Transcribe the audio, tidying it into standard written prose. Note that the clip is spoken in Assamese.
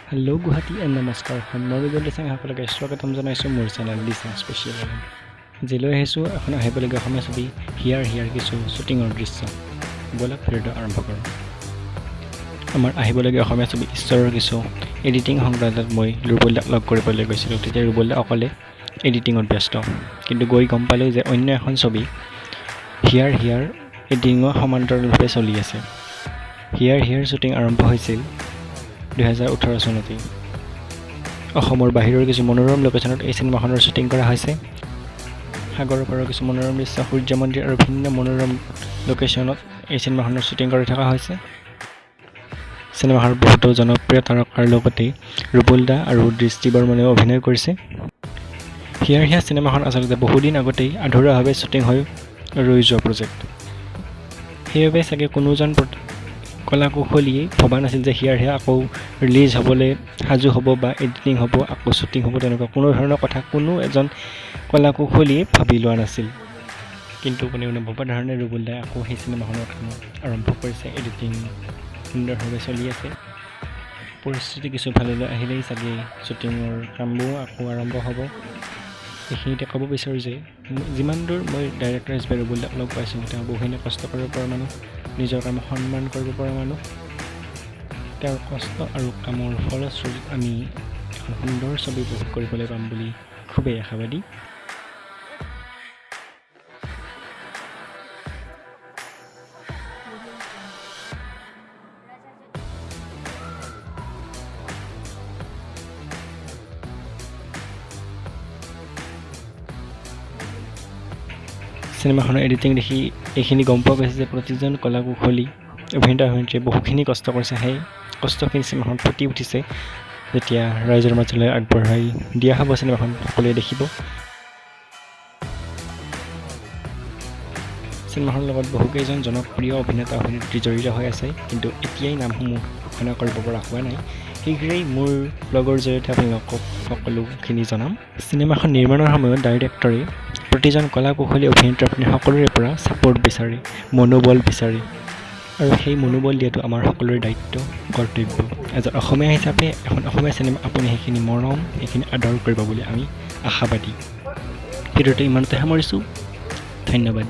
হেল্ল' গুৱাহাটী নমস্কাৰ মই বিজয় দিচাং সকলোকে স্বাগতম জনাইছোঁ মোৰ চেনেল দিচাং স্পেচিয়েল। জিলৈ আহিছোঁ এখন আহিবলগীয়া অসমীয়া ছবি হিয়াৰ কিছু শ্বুটিঙৰ দৃশ্য। ব'লক ভিডিঅ'টো আৰম্ভ কৰোঁ। আমাৰ আহিবলগীয়া অসমীয়া ছবি ঈশ্বৰৰ কিছু এডিটিং সংক্ৰান্তত মই ৰুবলদাক লগ কৰিবলৈ গৈছিলোঁ। তেতিয়া ৰুবলদা অকলে এডিটিঙত ব্যস্ত, কিন্তু গৈ গম পালোঁ যে অন্য এখন ছবি হিয়াৰ এডিটিঙৰ সমান্তৰালভাৱে চলি আছে। হিয়াৰ শ্বুটিং আৰম্ভ হৈছিল 2018 চনতেই। অসমৰ বাহিৰৰ কিছু মনোৰম লোকেশ্যনত এই চিনেমাখনৰ শ্বুটিং কৰা হৈছে। সাগৰৰ পাৰৰ কিছু মনোৰম দৃশ্য, সূৰ্য মন্দিৰ আৰু ভিন্ন মনোৰম লোকেশ্যনত এই চিনেমাখনৰ শ্বুটিং কৰি থকা হৈছে। চিনেমাখনত বহুতো জনপ্ৰিয় তাৰকাৰ লগতে ৰুবলদা আৰু দৃষ্টি বৰ্মনেও অভিনয় কৰিছে। হিয়াৰ চিনেমাখন আচলতে বহুদিন আগতেই আধৰুৱাভাৱে শ্বুটিং হৈ ৰৈ যোৱা প্ৰজেক্ট। সেইবাবে চাগে কোনোজন কলা কৌশলীয়ে ভবা নাছিল যে হিয়াৰ আকৌ ৰিলিজ হ'বলৈ সাজু হ'ব বা এডিটিং হ'ব, আকৌ শ্বুটিং হ'ব, তেনেকুৱা কোনো ধৰণৰ কথা কোনো এজন কলা কৌশলীয়ে ভাবি লোৱা নাছিল। কিন্তু কোনেও নভবা ধৰণে ৰুবলদাই আকৌ সেই চিনেমাখনৰ কাম আৰম্ভ কৰিছে। এডিটিং সুন্দৰভাৱে চলি আছে। পৰিস্থিতি কিছু ভাললৈ আহিলেই চাগে শ্বুটিঙৰ কামবোৰ আকৌ আৰম্ভ হ'ব। এইখিনিতে ক'ব বিচাৰোঁ যে যিমান দূৰ মই ডাইৰেক্টৰ হিচাপে ৰুবলদাক লগ পাইছোঁ, তেওঁ বহুখিনি কষ্ট কৰিব পৰা মানুহ, নিজৰ কাম সন্মান কৰিব পৰা মানুহ। তেওঁৰ কষ্ট আৰু কামৰ ফলশ্ৰুতিত আমি এখন সুন্দৰ ছবি উপভোগ কৰিবলৈ পাম বুলি খুবেই আশাবাদী। চিনেমাখনৰ এডিটিং দেখি এইখিনি গম পোৱা গৈছে যে প্ৰতিজন কলা কৌশলী অভিনেত্ৰীয়ে বহুখিনি কষ্ট কৰিছে। সেই কষ্টখিনি চিনেমাখন ফুটি উঠিছে যেতিয়া ৰাইজৰ মাজলৈ আগবঢ়াই দিয়া হ'ব। চিনেমাখন সকলোৱে দেখিব। চিনেমাখনৰ লগত বহুকেইজন জনপ্ৰিয় অভিনেতা অভিনেত্ৰী জড়িত হৈ আছে, কিন্তু এতিয়াই নামসমূহ ঘোষণা কৰিব পৰা হোৱা নাই। শীঘ্ৰেই মোৰ ব্লগৰ জৰিয়তে আপোনালোকক সকলোখিনি জনাম। চিনেমাখন নিৰ্মাণৰ সময়ত ডাইৰেক্টৰে প্ৰতিজন কলা কৌশলী অভিনেতা সকলোৰে পৰা ছাপোৰ্ট বিচাৰে, মনোবল বিচাৰে, আৰু সেই মনোবল দিয়াটো আমাৰ সকলোৰে দায়িত্ব, কৰ্তব্য। এজন অসমীয়া হিচাপে এখন অসমীয়া চিনেমা আপুনি সেইখিনি মৰম, সেইখিনি আদৰ কৰিব বুলি আমি আশাবাদী। ভিডিঅ'টো ইমানতে সামৰিছোঁ। ধন্যবাদ।